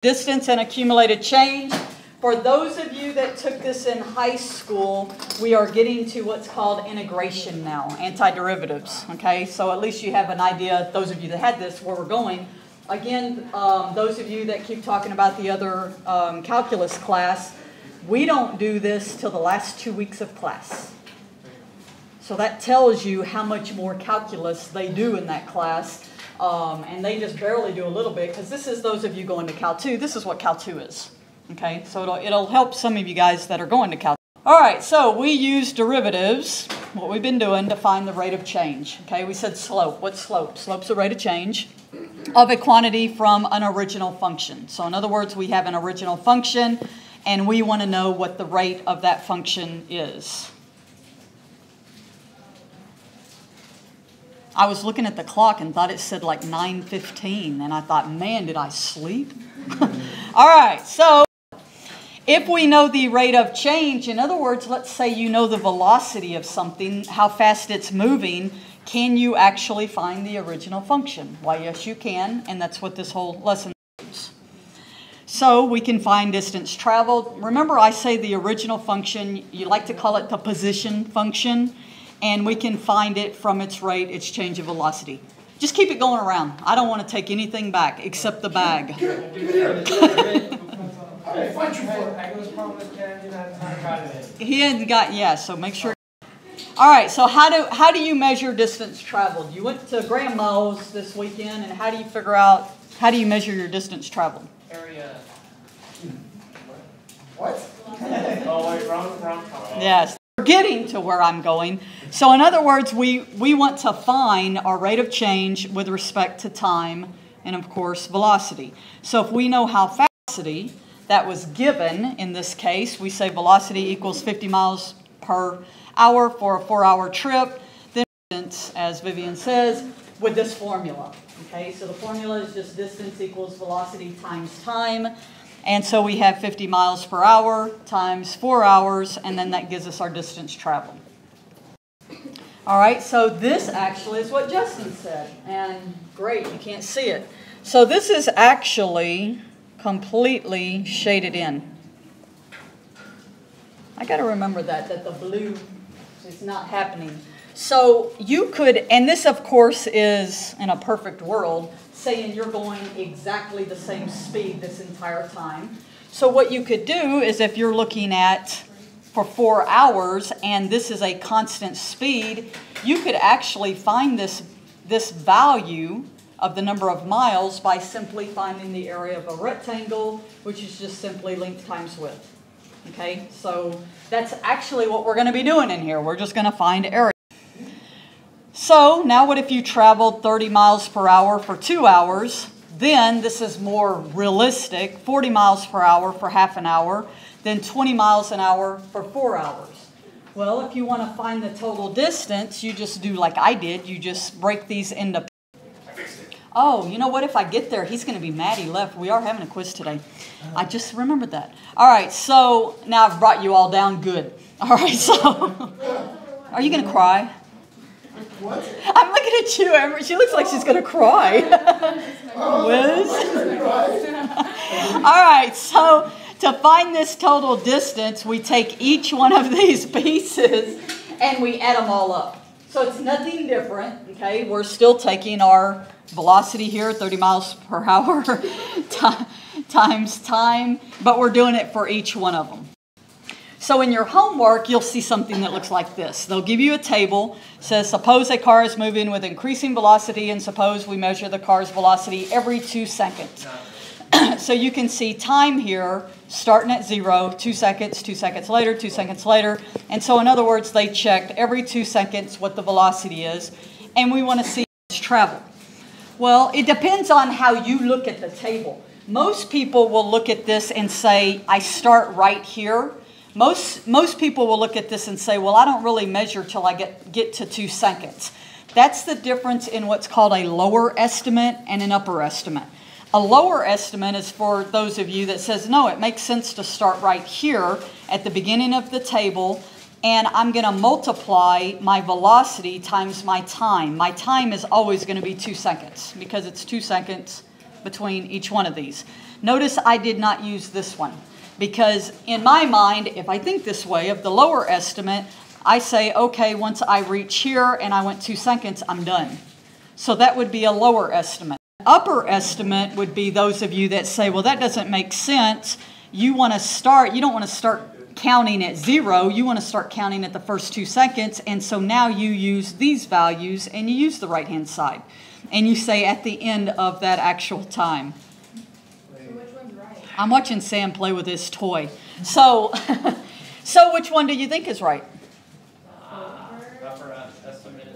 Distance and accumulated change. For those of you that took this in high school, we are getting to what's called integration now, antiderivatives. Okay, so at least you have an idea, those of you that had this, where we're going. Again, those of you that keep talking about the other calculus class, we don't do this till the last 2 weeks of class. So that tells you how much more calculus they do in that class. And they just barely do a little bit, because this is those of you going to Cal 2. This is what Cal 2 is. Okay, so it'll help some of you guys that are going to Cal 2. All right, so we use derivatives, what we've been doing, to find the rate of change. Okay, we said slope. What's slope? Slope's the rate of change of a quantity from an original function. So in other words, we have an original function, and we want to know what the rate of that function is. I was looking at the clock and thought it said like 9:15, and I thought, man, did I sleep? All right, so if we know the rate of change, in other words, let's say you know the velocity of something, how fast it's moving, can you actually find the original function? Why, yes, you can, and that's what this whole lesson is. So we can find distance traveled. Remember, I say the original function, you like to call it the position function. And we can find it from its rate, its change of velocity. Just keep it going around. I don't want to take anything back except the bag. He hadn't got, yeah, so make sure. All right, so how do you measure distance traveled? You went to Grandma's this weekend, and how do you figure out, how do you measure your distance traveled? Area. What? Oh, wait, wrong. Yes. Getting to where I'm going. So in other words, we want to find our rate of change with respect to time and, of course, velocity. So if we know how fast velocity that was given in this case, we say velocity equals 50 miles per hour for a 4-hour trip, then as Vivian says, with this formula. Okay, so the formula is just distance equals velocity times time. And so we have 50 miles per hour times 4 hours, and then that gives us our distance traveled. All right, so this actually is what Justin said. And great, you can't see it. So this is actually completely shaded in. I got to remember that the blue is not happening. So you could, and this of course is in a perfect world, saying you're going exactly the same speed this entire time. So what you could do is, if you're looking at for 4 hours and this is a constant speed, you could actually find this value of the number of miles by simply finding the area of a rectangle, which is just simply length times width. Okay, so that's actually what we're going to be doing in here. We're just going to find area. So now what if you traveled 30 miles per hour for 2 hours? Then this is more realistic, 40 miles per hour for half an hour, then 20 miles an hour for 4 hours. Well, if you want to find the total distance, you just do like I did. You just break these into... Oh, you know what? If I get there, he's going to be mad he left. We are having a quiz today. I just remembered that. All right, so now I've brought you all down good. All right, so... Are you going to cry? What? I'm looking at you, Amber. She looks like she's going to cry. Wiz? All right, so to find this total distance, we take each one of these pieces and we add them all up. So it's nothing different, okay? We're still taking our velocity here, 30 miles per hour times time, but we're doing it for each one of them. So in your homework, you'll see something that looks like this. They'll give you a table. It says, suppose a car is moving with increasing velocity, and suppose we measure the car's velocity every 2 seconds. So you can see time here starting at 0, 2 seconds, 2 seconds later, 2 seconds later. And so in other words, they checked every 2 seconds what the velocity is, and we want to see its travel. Well, it depends on how you look at the table. Most people will look at this and say, I start right here. Most people will look at this and say, well, I don't really measure till I get to 2 seconds. That's the difference in what's called a lower estimate and an upper estimate. A lower estimate is for those of you that says, no, it makes sense to start right here at the beginning of the table, and I'm going to multiply my velocity times my time. My time is always going to be 2 seconds because it's 2 seconds between each one of these. Notice I did not use this one because in my mind, if I think this way of the lower estimate, I say, okay, once I reach here and I went 2 seconds, I'm done. So that would be a lower estimate. Upper estimate would be those of you that say, well, that doesn't make sense. You don't want to start counting at 0. You want to start counting at the first 2 seconds. And so now you use these values and you use the right-hand side. And you say at the end of that actual time. So which one's right? I'm watching Sam play with his toy. So, so which one do you think is right? Upper estimate.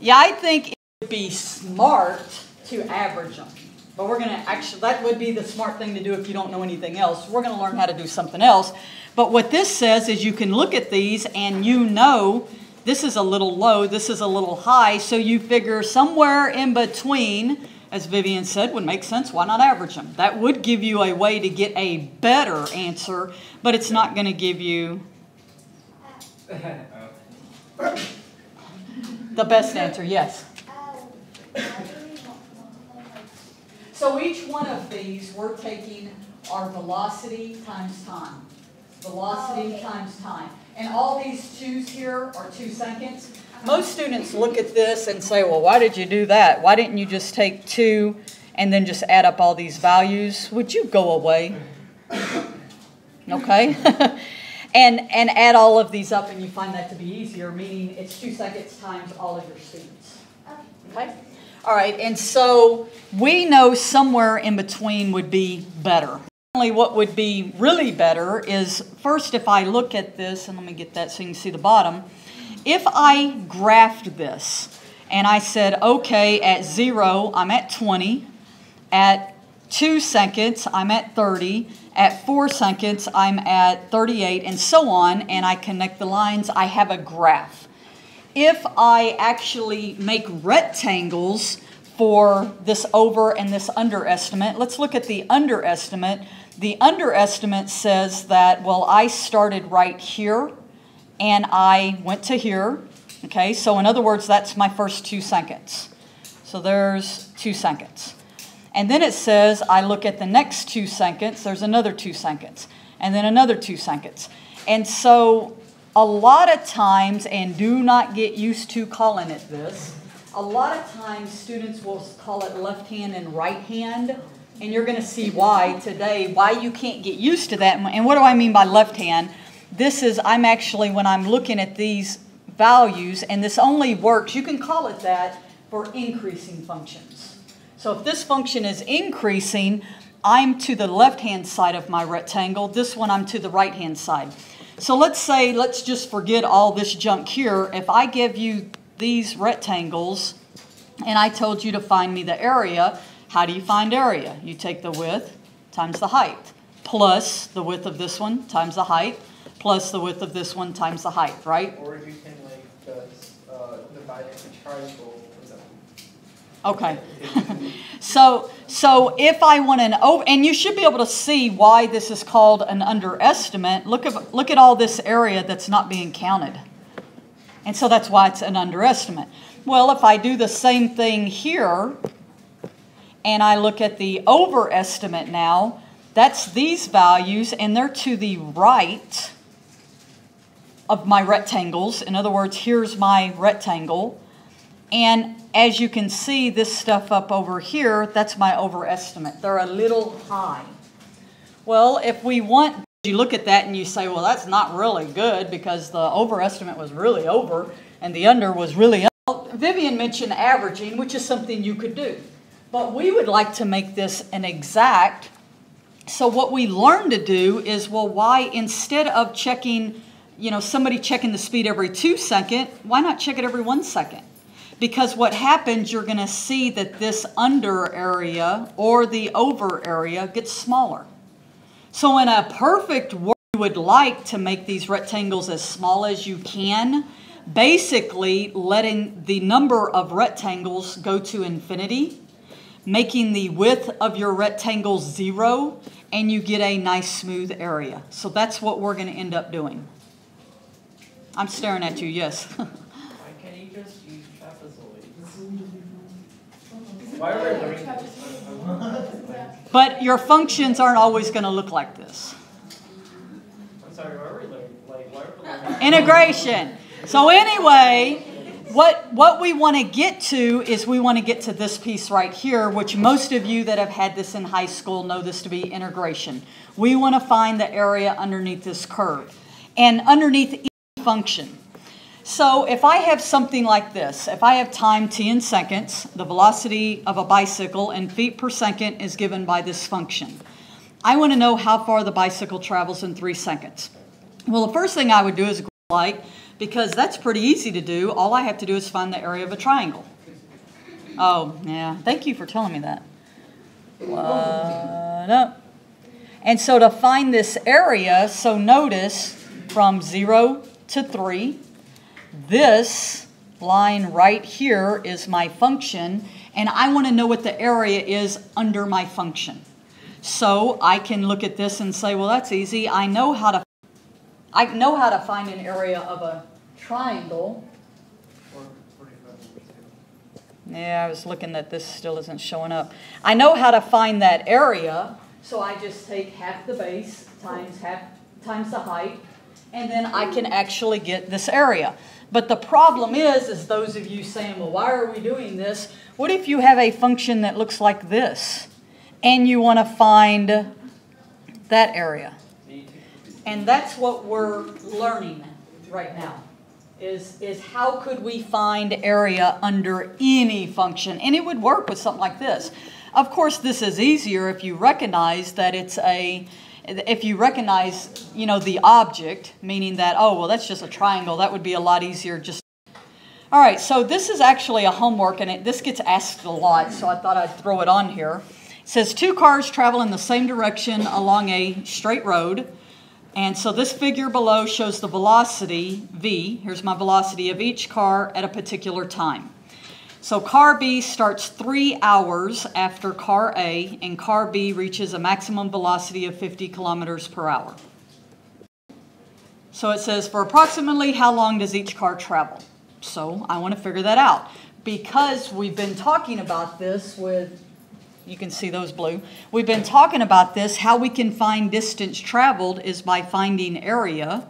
Yeah, I think it would be smart to average them. But we're going to actually, that would be the smart thing to do if you don't know anything else. We're going to learn how to do something else. But what this says is you can look at these and you know this is a little low, this is a little high. So you figure somewhere in between, as Vivian said, would make sense. Why not average them? That would give you a way to get a better answer, but it's not going to give you the best answer. Yes? So each one of these, we're taking our velocity times time. Velocity times time. And all these 2's here are 2 seconds. Most students look at this and say, well, why did you do that? Why didn't you just take 2 and then just add up all these values? Would you go away? Okay? and add all of these up and you find that to be easier, meaning it's 2 seconds times all of your students. Okay? All right, and so we know somewhere in between would be better. What would be really better is, first, if I look at this, and let me get that so you can see the bottom. If I graphed this, and I said, okay, at 0, I'm at 20. At 2 seconds, I'm at 30. At 4 seconds, I'm at 38, and so on, and I connect the lines, I have a graph. If I actually make rectangles for this over and this underestimate, let's look at the underestimate. The underestimate says that, well, I started right here and I went to here. Okay, so in other words, that's my first 2 seconds. So there's 2 seconds. And then it says I look at the next 2 seconds, there's another 2 seconds, and then another 2 seconds. And so a lot of times, and do not get used to calling it this, a lot of times students will call it left hand and right hand, and you're going to see why today, why you can't get used to that. And what do I mean by left hand? This is, I'm actually, when I'm looking at these values, and this only works, you can call it that, for increasing functions. So if this function is increasing, I'm to the left-hand side of my rectangle. This one, I'm to the right-hand side. So let's say, let's just forget all this junk here. If I give you these rectangles and I told you to find me the area, how do you find area? You take the width times the height, plus the width of this one times the height, plus the width of this one times the height, right? Or you can divide into triangle, for example. Okay. So if I want an over, and you should be able to see why this is called an underestimate. Look at all this area that's not being counted. And so that's why it's an underestimate. Well, if I do the same thing here, and I look at the overestimate now, that's these values, and they're to the right of my rectangles. In other words, here's my rectangle. And as you can see, this stuff up over here, that's my overestimate. They're a little high. Well, if we want, you look at that and you say, well, that's not really good because the overestimate was really over and the under was really under. Vivian mentioned averaging, which is something you could do. But we would like to make this an exact. So what we learn to do is, well, why instead of checking, somebody checking the speed every 2 seconds, why not check it every 1 second? Because what happens, you're going to see that this under area or the over area gets smaller. So in a perfect world, you would like to make these rectangles as small as you can, basically letting the number of rectangles go to infinity, making the width of your rectangle 0, and you get a nice smooth area. So that's what we're going to end up doing. I'm staring at you, yes. Why can't you just use trapezoids? Why are we learning this? But your functions aren't always going to look like this. I'm sorry, why are we learning? Integration. So anyway, what we want to get to is we want to get to this piece right here, which most of you that have had this in high school know this to be integration. We want to find the area underneath this curve and underneath each function. So if I have something like this, if I have time t in seconds, the velocity of a bicycle in feet per second is given by this function. I want to know how far the bicycle travels in 3 seconds. Well, the first thing I would do is like, because that's pretty easy to do. All I have to do is find the area of a triangle. Oh, yeah. Thank you for telling me that. What up? And so to find this area, so notice from 0 to 3, this line right here is my function, and I want to know what the area is under my function. So I can look at this and say, well, that's easy. I know how to find an area of a triangle. Yeah, I was looking that this still isn't showing up. I know how to find that area, so I just take half the base times the height, and then I can actually get this area. But the problem is those of you saying, well, why are we doing this? What if you have a function that looks like this, and you want to find that area? And that's what we're learning right now, is how could we find area under any function? And it would work with something like this. Of course, this is easier if you recognize that if you recognize, the object, meaning that, oh, well, that's just a triangle. That would be a lot easier. All right, so this is actually a homework, and this gets asked a lot, so I thought I'd throw it on here. It says 2 cars travel in the same direction along a straight road. And so this figure below shows the velocity, v, here's my velocity of each car at a particular time. So car B starts 3 hours after car A, and car B reaches a maximum velocity of 50 kilometers per hour. So it says, for approximately how long does each car travel? So I want to figure that out. Because we've been talking about this with, you can see those blue. We've been talking about this, how we can find distance traveled is by finding area.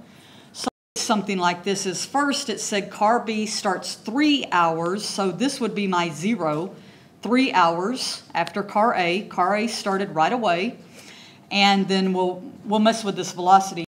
So something like this is first, it said car B starts 3 hours, so this would be my 0, 3 hours after car A. Car A started right away, and then we'll mess with this velocity.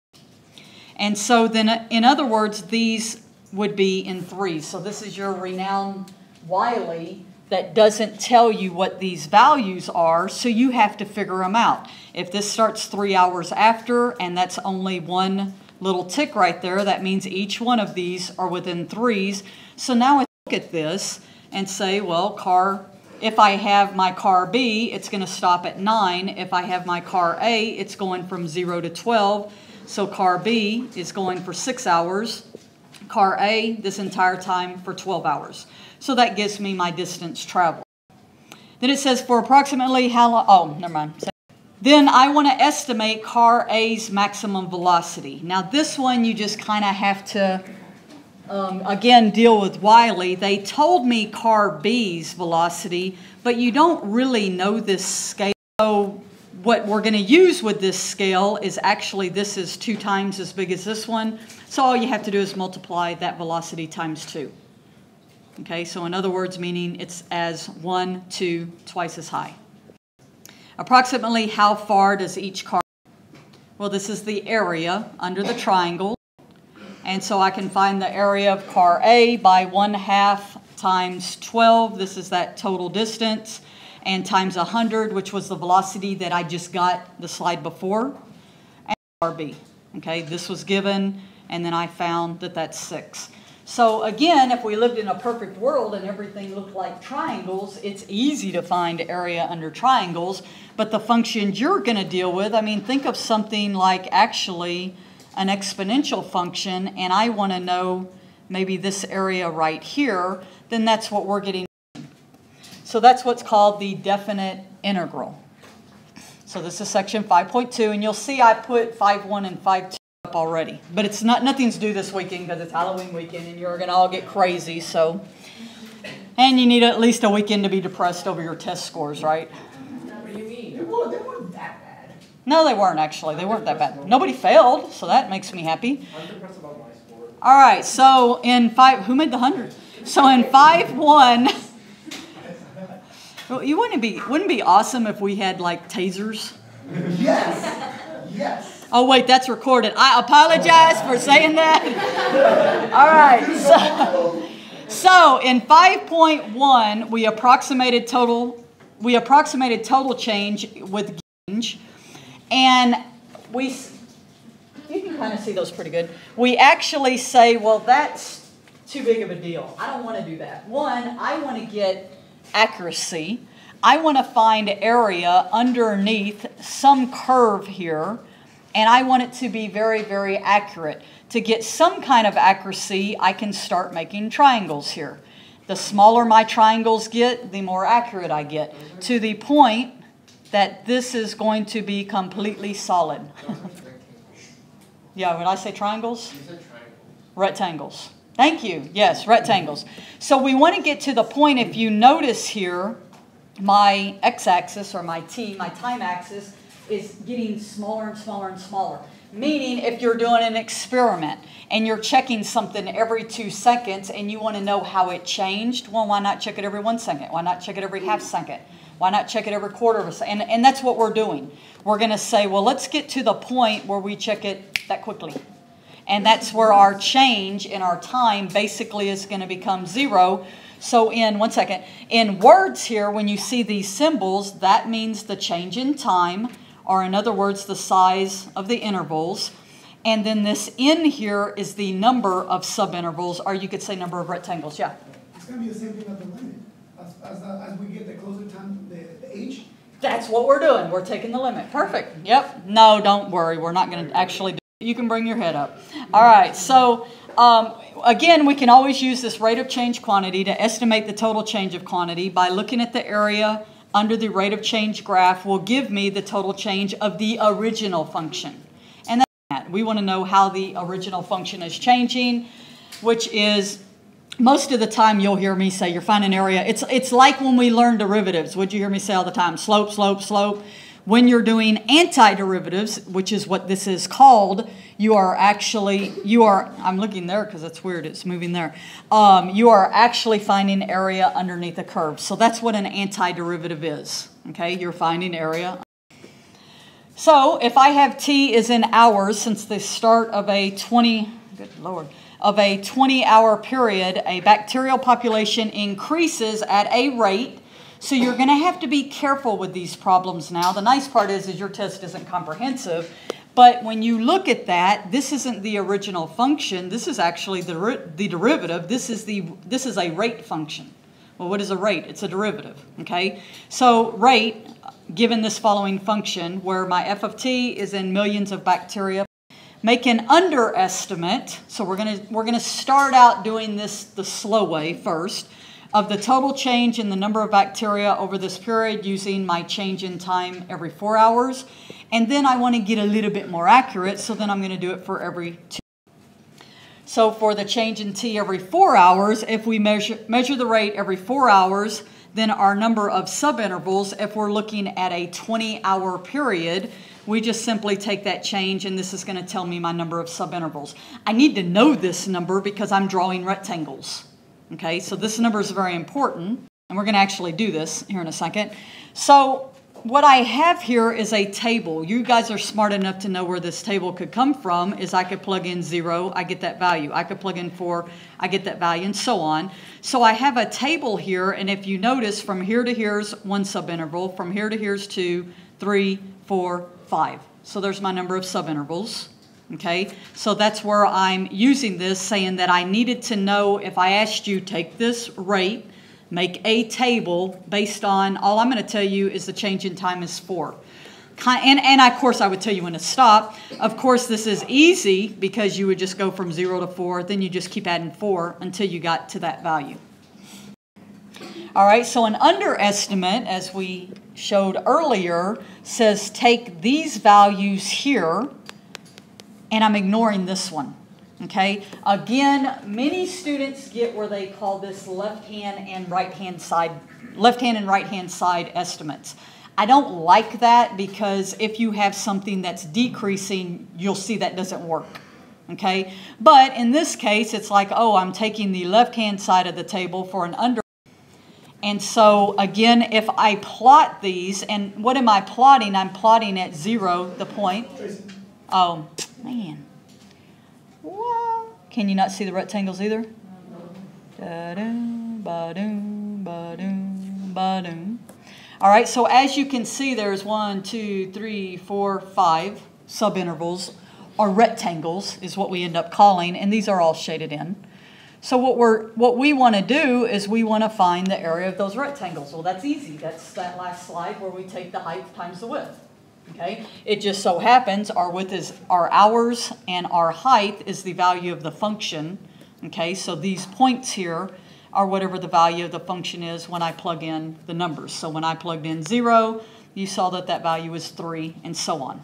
And so then, in other words, these would be in threes. So this is your renowned Wiley that doesn't tell you what these values are, so you have to figure them out. If this starts 3 hours after, and that's only one little tick right there, that means each one of these are within threes. So now I look at this and say, well, if I have my car B, it's going to stop at 9. If I have my car A, it's going from 0 to 12. So car B is going for 6 hours. Car A, this entire time, for 12 hours. So that gives me my distance traveled. Then it says for approximately how long, oh, never mind. Then I want to estimate car A's maximum velocity. Now this one you just kind of have to, again, deal with Wiley. They told me car B's velocity, but you don't really know this scale. So what we're going to use with this scale is actually this is 2 times as big as this one. So all you have to do is multiply that velocity times 2. Okay, so in other words, meaning it's as 1, 2, twice as high. Approximately how far does each car? Well, this is the area under the triangle. And so I can find the area of car A by 1/2 times 12. This is that total distance. And times 100, which was the velocity that I just got the slide before. And car B. Okay, this was given, and then I found that that's 6. So again, if we lived in a perfect world and everything looked like triangles, it's easy to find area under triangles. But the functions you're going to deal with, I mean, think of something like actually an exponential function, and I want to know maybe this area right here, then that's what we're getting. So that's what's called the definite integral. So this is section 5.2, and you'll see I put 5.1 and 5.2 up already. But it's nothing's due this weekend because it's Halloween weekend, and you're going to all get crazy. So, and you need at least a weekend to be depressed over your test scores, right? What do you mean? weren't that bad. No, they weren't actually. They weren't that bad. Nobody failed, so that makes me happy. I'm depressed about my score. All right, so in who made the 100? So in 5-1, well, wouldn't it be awesome if we had like tasers? Yes. Yes. Oh wait, that's recorded. I apologize for saying that. All right, so in 5.1, we approximated total change with Grange, and you can kind of see those pretty good. We actually say, well, that's too big of a deal. I don't want to do that. One, I want to get accuracy. I want to find area underneath some curve here, and I want it to be very, very accurate. To get some kind of accuracy, I can start making triangles here. The smaller my triangles get, the more accurate I get, to the point that this is going to be completely solid. Yeah, when I say triangles? You said triangles. Rectangles. Thank you. Yes, rectangles. So we want to get to the point, if you notice here, my x-axis or my time axis, is getting smaller and smaller and smaller. Meaning, if you're doing an experiment and you're checking something every 2 seconds and you want to know how it changed, well, why not check it every 1 second? Why not check it every half second? Why not check it every quarter of a second? And that's what we're doing. We're going to say, well, let's get to the point where we check it that quickly. And that's where our change in our time basically is going to become 0. So in words here, when you see these symbols, that means the change in time, or in other words, the size of the intervals. And then this n here is the number of subintervals, or you could say number of rectangles. Yeah? It's going to be the same thing at the limit. As we get the closer time, the age. That's what we're doing. We're taking the limit. Perfect. Yep. No, don't worry. We're not going to actually do it. You can bring your head up. All right. So, again, we can always use this rate of change quantity to estimate the total change of quantity by looking at the area under the rate of change graph will give me the total change of the original function. And that's that. We want to know how the original function is changing, which is most of the time you'll hear me say you're finding area. It's like when we learn derivatives. Would you hear me say all the time? Slope, slope, slope. When you're doing antiderivatives, which is what this is called, I'm looking there because it's weird, it's moving there. You are actually finding area underneath a curve. So that's what an antiderivative is, okay? You're finding area. So if I have t is in hours, since the start of a 20-hour period, a bacterial population increases at a rate. So you're going to have to be careful with these problems now. The nice part is your test isn't comprehensive. But when you look at that, this isn't the original function. This is actually the derivative. This is a rate function. Well, what is a rate? It's a derivative. Okay. So rate, given this following function, where my f of t is in millions of bacteria, make an underestimate. So we're gonna start out doing this the slow way first, of the total change in the number of bacteria over this period using my change in time every 4 hours. And then I want to get a little bit more accurate, so then I'm going to do it for every 2. So for the change in t every 4 hours, if we measure the rate every 4 hours, then our number of subintervals, if we're looking at a 20-hour period, we just simply take that change, and this is going to tell me my number of subintervals. I need to know this number because I'm drawing rectangles. Okay, so this number is very important, and we're going to actually do this here in a second. So what I have here is a table. You guys are smart enough to know where this table could come from. Is I could plug in 0, I get that value. I could plug in 4, I get that value, and so on. So I have a table here, and if you notice, from here to here's 1 subinterval, from here to here's 2, 3, 4, 5. So there's my number of subintervals. Okay, so that's where I'm using this, saying that I needed to know, if I asked you, take this rate, make a table based on, all I'm going to tell you is the change in time is 4. And of course, I would tell you when to stop. Of course, this is easy because you would just go from 0 to 4, then you just keep adding 4 until you got to that value. All right, so an underestimate, as we showed earlier, says take these values here, and I'm ignoring this one, okay? Again, many students get where they call this left-hand and right-hand side estimates. I don't like that because if you have something that's decreasing, you'll see that doesn't work. Okay? But in this case, it's like, oh, I'm taking the left-hand side of the table for an under. And so, again, if I plot these, and what am I plotting? I'm plotting at 0, the point. Oh, man. What? Can you not see the rectangles either? Da-doom, ba-doom, ba-doom, ba-doom. All right, so as you can see, there's 1, 2, 3, 4, 5 subintervals, or rectangles is what we end up calling, and these are all shaded in. So what we want to do is we want to find the area of those rectangles. Well, that's easy. That's that last slide where we take the height times the width. Okay? It just so happens our width is our hours and our height is the value of the function. Okay? So these points here are whatever the value of the function is when I plug in the numbers. So when I plugged in 0, you saw that that value is 3 and so on.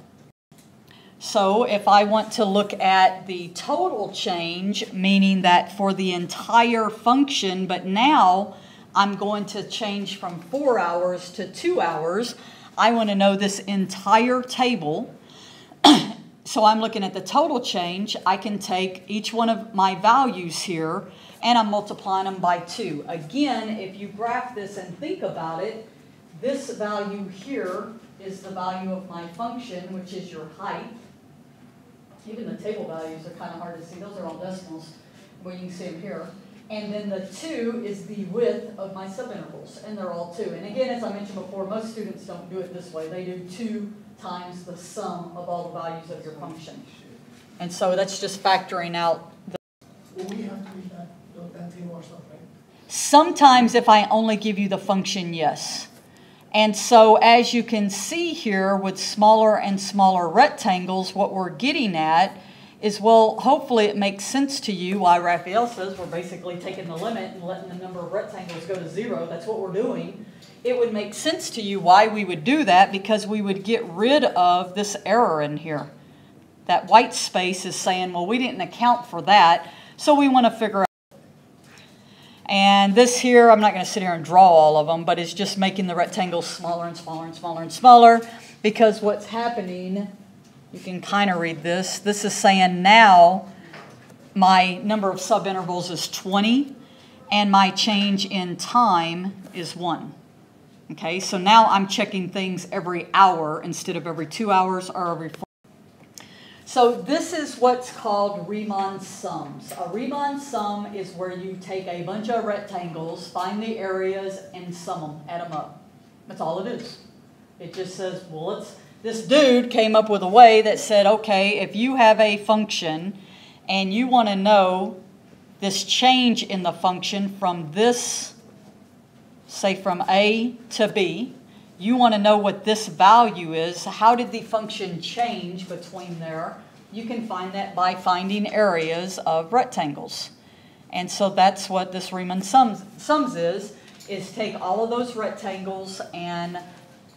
So if I want to look at the total change, meaning that for the entire function, but now I'm going to change from 4 hours to 2 hours, I want to know this entire table. So I'm looking at the total change. I can take each one of my values here and I'm multiplying them by 2. Again, if you graph this and think about it, this value here is the value of my function, which is your height. Even the table values are kind of hard to see. Those are all decimals, but you can see them here. And then the 2 is the width of my subintervals, and they're all 2. And again, as I mentioned before, most students don't do it this way. They do 2 times the sum of all the values of your function. And so that's just factoring out the... Well, we have to read that table ourselves, right? Sometimes if I only give you the function, yes. And so as you can see here with smaller and smaller rectangles, what we're getting at is, well, hopefully it makes sense to you why Raphael says we're basically taking the limit and letting the number of rectangles go to 0. That's what we're doing. It would make sense to you why we would do that, because we would get rid of this error in here. That white space is saying, well, we didn't account for that, so we want to figure out. And this here, I'm not going to sit here and draw all of them, but it's just making the rectangles smaller and smaller and smaller and smaller, because what's happening, you can kind of read this. This is saying now my number of subintervals is 20, and my change in time is 1. Okay, so now I'm checking things every hour instead of every 2 hours or every 4. So this is what's called Reimann Sums. A Reimann sum is where you take a bunch of rectangles, find the areas, and sum them, add them up. That's all it is. It just says, well, this dude came up with a way that said, okay, if you have a function and you want to know this change in the function from this, say from A to B, you want to know what this value is. How did the function change between there? You can find that by finding areas of rectangles. And so that's what this Reimann sums is take all of those rectangles and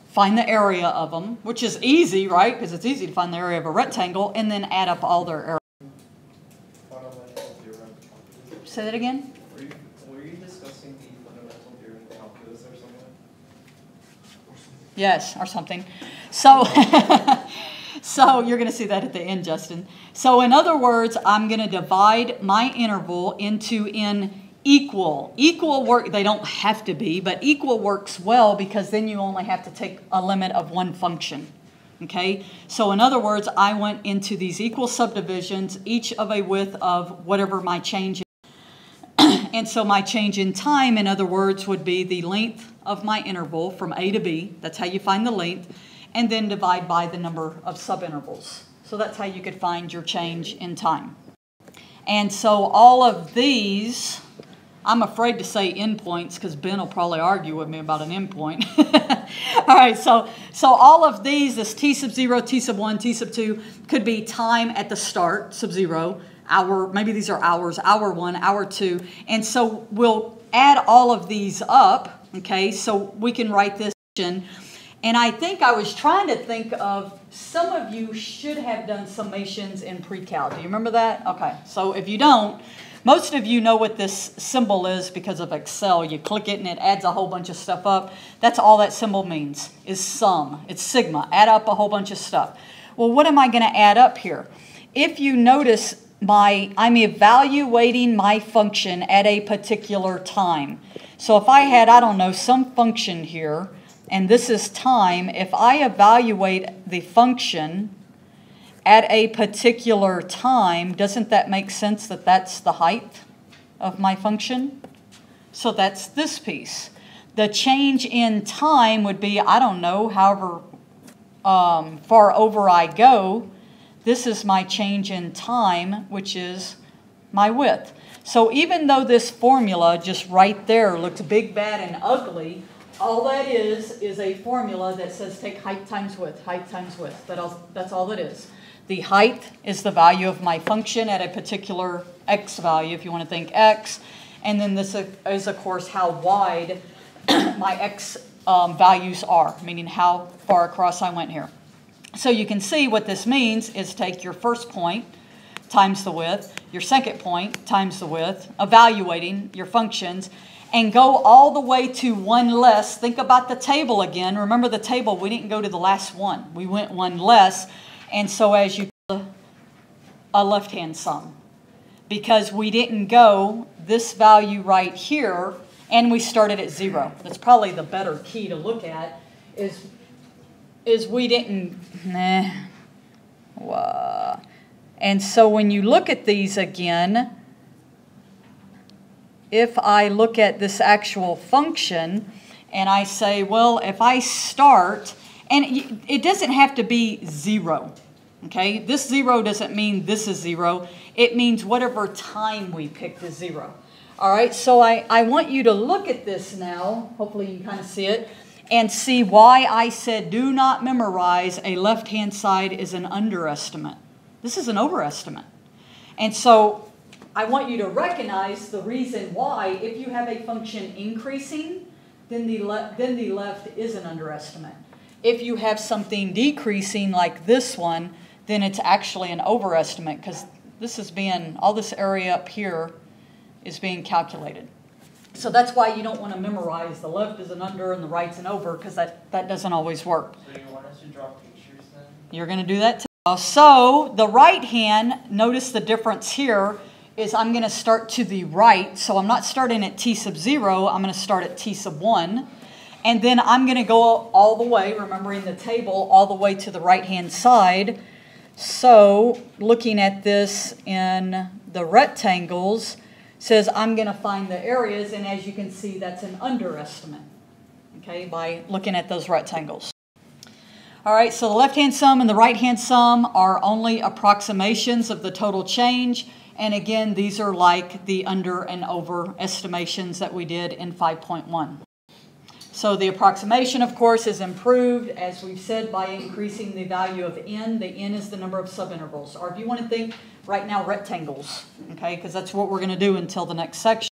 find the area of them, which is easy, right? Because it's easy to find the area of a rectangle, and then add up all their areas. Say that again? Were you discussing the fundamental theorem of calculus or something? Yes, or something. So, so you're going to see that at the end, Justin. So in other words, I'm going to divide my interval into equal. Equal work, they don't have to be, but equal works well because then you only have to take a limit of one function. Okay? So in other words, I went into these equal subdivisions, each of a width of whatever my change is. And so my change in time, in other words, would be the length of my interval from A to B. That's how you find the length. And then divide by the number of subintervals. So that's how you could find your change in time. And so all of these, I'm afraid to say endpoints because Ben will probably argue with me about an endpoint. All right, so all of these, this T sub 0, T sub 1, T sub 2, could be time at the start, sub 0, hour, maybe these are hours, hour 1, hour 2. And so we'll add all of these up, okay, so we can write this in. And I think I was trying to think of, some of you should have done summations in pre-cal. Do you remember that? Okay, so if you don't, Most of you know what this symbol is because of Excel. You click it and it adds a whole bunch of stuff up. That's all that symbol means, is sum. It's sigma. Add up a whole bunch of stuff. Well, what am I going to add up here? If you notice, I'm evaluating my function at a particular time. So if I had, I don't know, some function here, and this is time, if I evaluate the function at a particular time, doesn't that make sense that that's the height of my function? So that's this piece. The change in time would be, I don't know, however far over I go. This is my change in time, which is my width. So even though this formula just right there looks big, bad, and ugly, all that is a formula that says take height times width, height times width. That's all it is. The height is the value of my function at a particular x value, if you want to think x. And then this is, of course, how wide my x values are, meaning how far across I went here. So you can see what this means is take your first point times the width, your second point times the width, evaluating your functions, and go all the way to one less. Think about the table again. Remember the table, we didn't go to the last one. We went one less. And so as you a left-hand sum, because we didn't go this value right here, and we started at 0. That's probably the better key to look at, is we didn't, and so when you look at these again, if I look at this actual function, and I say, well, if I start, and it doesn't have to be 0, okay? This 0 doesn't mean this is 0. It means whatever time we picked is 0. All right, so I want you to look at this now. Hopefully you can kind of see it and see why I said do not memorize a left-hand side is an underestimate. This is an overestimate. And so I want you to recognize the reason why. If you have a function increasing, then the left is an underestimate. If you have something decreasing like this one, then it's actually an overestimate because this is being, all this area up here is being calculated. So that's why you don't want to memorize the left is an under and the right's an over, because that doesn't always work. So you want us to draw pictures then? You're going to do that too. So the right hand, notice the difference here is I'm going to start to the right. So I'm not starting at t sub 0. I'm going to start at t sub 1. And then I'm going to go all the way, remembering the table, all the way to the right-hand side. So looking at this in the rectangles, says I'm going to find the areas, and as you can see, that's an underestimate, okay, by looking at those rectangles. All right, so the left-hand sum and the right-hand sum are only approximations of the total change, and again, these are like the under and over estimations that we did in 5.1. So the approximation, of course, is improved, as we've said, by increasing the value of n. The n is the number of subintervals. Or if you want to think right now rectangles, okay, because that's what we're going to do until the next section.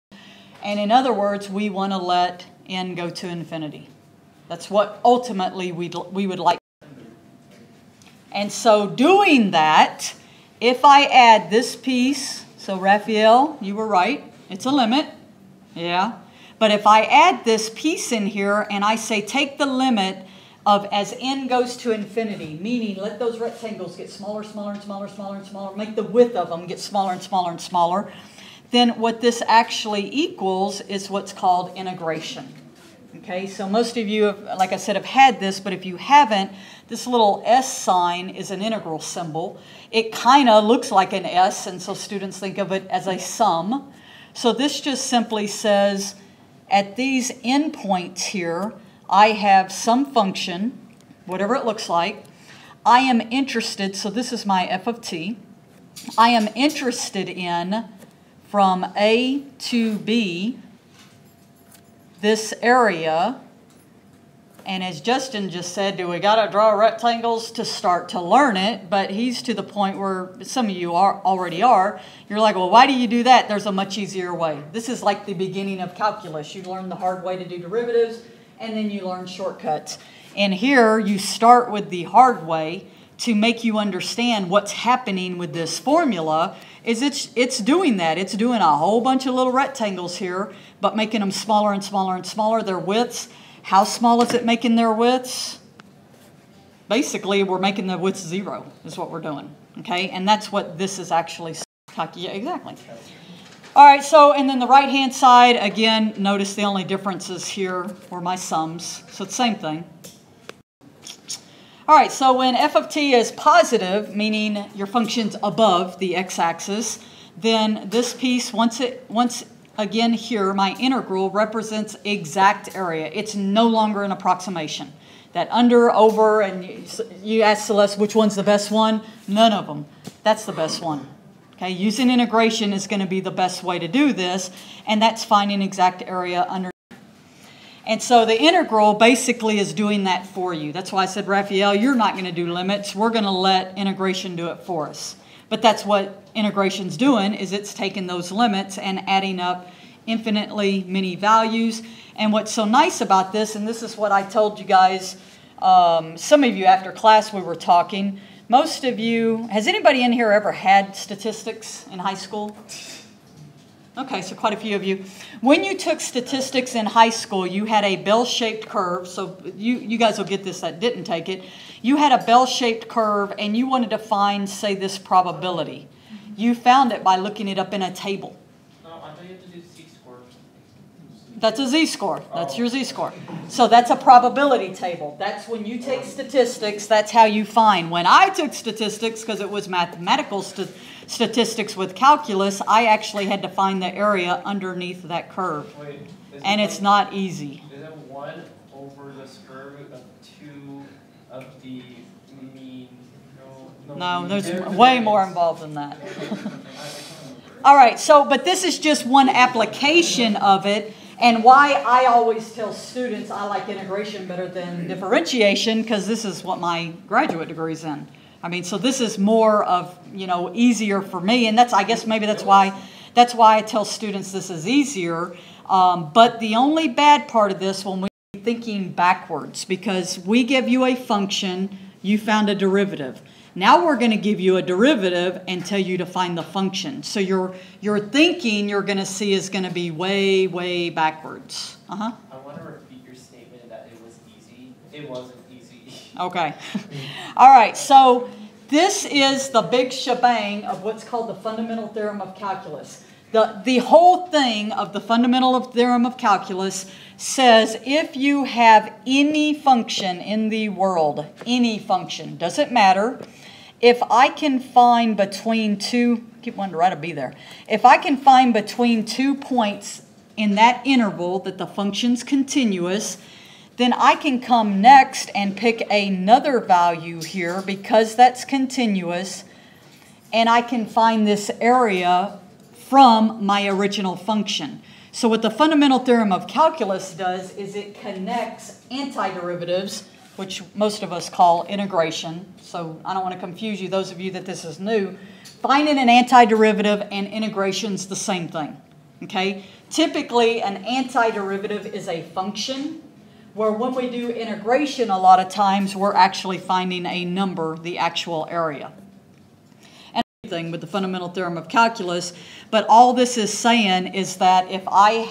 And in other words, we want to let n go to infinity. That's what ultimately we would like. And so doing that, if I add this piece, so Raphael, you were right, it's a limit, yeah. But if I add this piece in here and I say take the limit of as n goes to infinity, meaning let those rectangles get smaller, smaller, and smaller, smaller, and smaller, make the width of them get smaller and smaller and smaller, then what this actually equals is what's called integration. Okay, so most of you, have, like I said, have had this, but if you haven't, this little S sign is an integral symbol. It kind of looks like an S, and so students think of it as a sum. So this just simply says, at these endpoints here, I have some function, whatever it looks like. I am interested, so this is my f of t. I am interested in, from A to B, this area. And as Justin just said, do we got to draw rectangles to start to learn it? But he's to the point where some of you already are. You're like, well, why do you do that? There's a much easier way. This is like the beginning of calculus. You learn the hard way to do derivatives, and then you learn shortcuts. And here you start with the hard way to make you understand what's happening with this formula is it's doing that. It's doing a whole bunch of little rectangles here, but making them smaller and smaller and smaller, their widths. How small is it making their widths? Basically, we're making the width 0 is what we're doing, okay? And that's what this is actually calculating. Exactly. All right, so, and then the right-hand side, again, notice the only differences here were my sums. So it's the same thing. All right, so when f of t is positive, meaning your function's above the x-axis, then this piece, once again here, my integral represents exact area. It's no longer an approximation. That under, over, and you ask Celeste which one's the best one? None of them. That's the best one. Okay, using integration is going to be the best way to do this, and that's finding exact area under. And so the integral basically is doing that for you. That's why I said, Raphael, you're not going to do limits. We're going to let integration do it for us. But that's what integration's doing, is it's taking those limits and adding up infinitely many values. And what's so nice about this, and this is what I told you guys, some of you after class we were talking, most of you, has anybody in here ever had statistics in high school? Okay, so quite a few of you. When you took statistics in high school, you had a bell-shaped curve. So you guys will get this that didn't take it. You had a bell-shaped curve, and you wanted to find, say, this probability. You found it by looking it up in a table. No, I thought you had to do z-score. That's a z-score. That's your z-score. So that's a probability table. That's when you take statistics, that's how you find. When I took statistics, because it was mathematical statistics with calculus, I actually had to find the area underneath that curve. Wait, and it's not easy. Is it 1 over the square root of 2 of the mean? No, there's way more involved than that. All right, so, but this is just one application of it. And why I always tell students I like integration better than differentiation, because this is what my graduate degree's in. I mean, so this is more of, easier for me. And that's, I guess maybe that's why I tell students this is easier. But the only bad part of this when we're thinking backwards, because we give you a function, you found a derivative. Now we're going to give you a derivative and tell you to find the function. So your thinking you're going to see is going to be way, way backwards. I want to repeat your statement that it was easy. It wasn't easy. Okay. All right. So this is the big shebang of what's called the fundamental theorem of calculus. The whole thing of the fundamental theorem of calculus says if you have any function in the world, any function, doesn't matter, if I can find between two, keep wanting to write a B there, if I can find between 2 points in that interval that the function's continuous, then I can come next and pick another value here because that's continuous, and I can find this area from my original function. So what the fundamental theorem of calculus does is it connects antiderivatives, which most of us call integration. So I don't want to confuse you, those of you that this is new. Finding an antiderivative and integration's the same thing. Okay? Typically, an antiderivative is a function, where when we do integration, a lot of times we're actually finding a number, the actual area. With the fundamental theorem of calculus, but all this is saying is that if I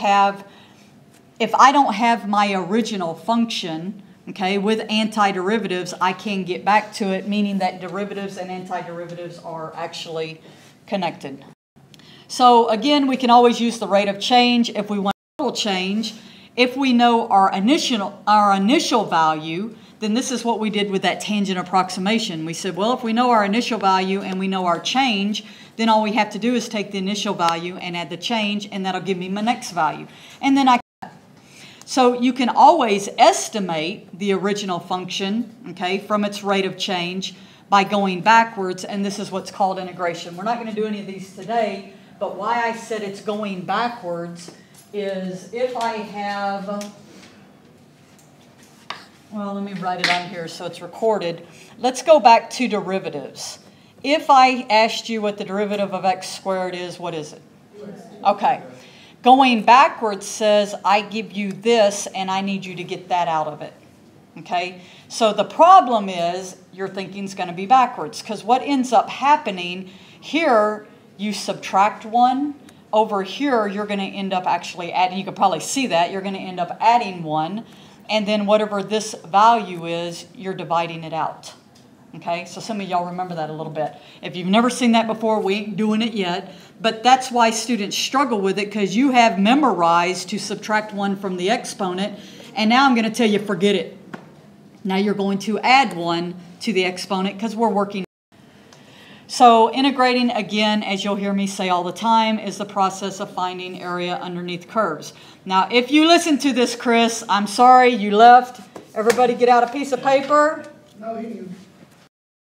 don't have my original function, okay, with antiderivatives, I can get back to it, meaning that derivatives and antiderivatives are actually connected. So again, we can always use the rate of change if we want total change. If we know our initial value, then this is what we did with that tangent approximation. We said, well, if we know our initial value and we know our change, then all we have to do is take the initial value and add the change, and that'll give me my next value. And then so you can always estimate the original function, okay, from its rate of change by going backwards, and this is what's called integration. We're not going to do any of these today, but why I said it's going backwards is if I have... Well, let me write it on here so it's recorded. Let's go back to derivatives. If I asked you what the derivative of x squared is, what is it? Okay. Going backwards says I give you this and I need you to get that out of it. Okay, so the problem is your thinking's going to be backwards, because what ends up happening here, you subtract 1. Over here, you're going to end up actually adding, you can probably see that, you're going to end up adding 1. And then whatever this value is, you're dividing it out. Okay, so some of y'all remember that a little bit. If you've never seen that before, we ain't doing it yet. But that's why students struggle with it, because you have memorized to subtract 1 from the exponent. And now I'm going to tell you, forget it. Now you're going to add 1 to the exponent, because we're working. So integrating, again, as you'll hear me say all the time, is the process of finding area underneath curves. Now, if you listen to this, Chris, I'm sorry you left. Everybody get out a piece of paper. No, he knew.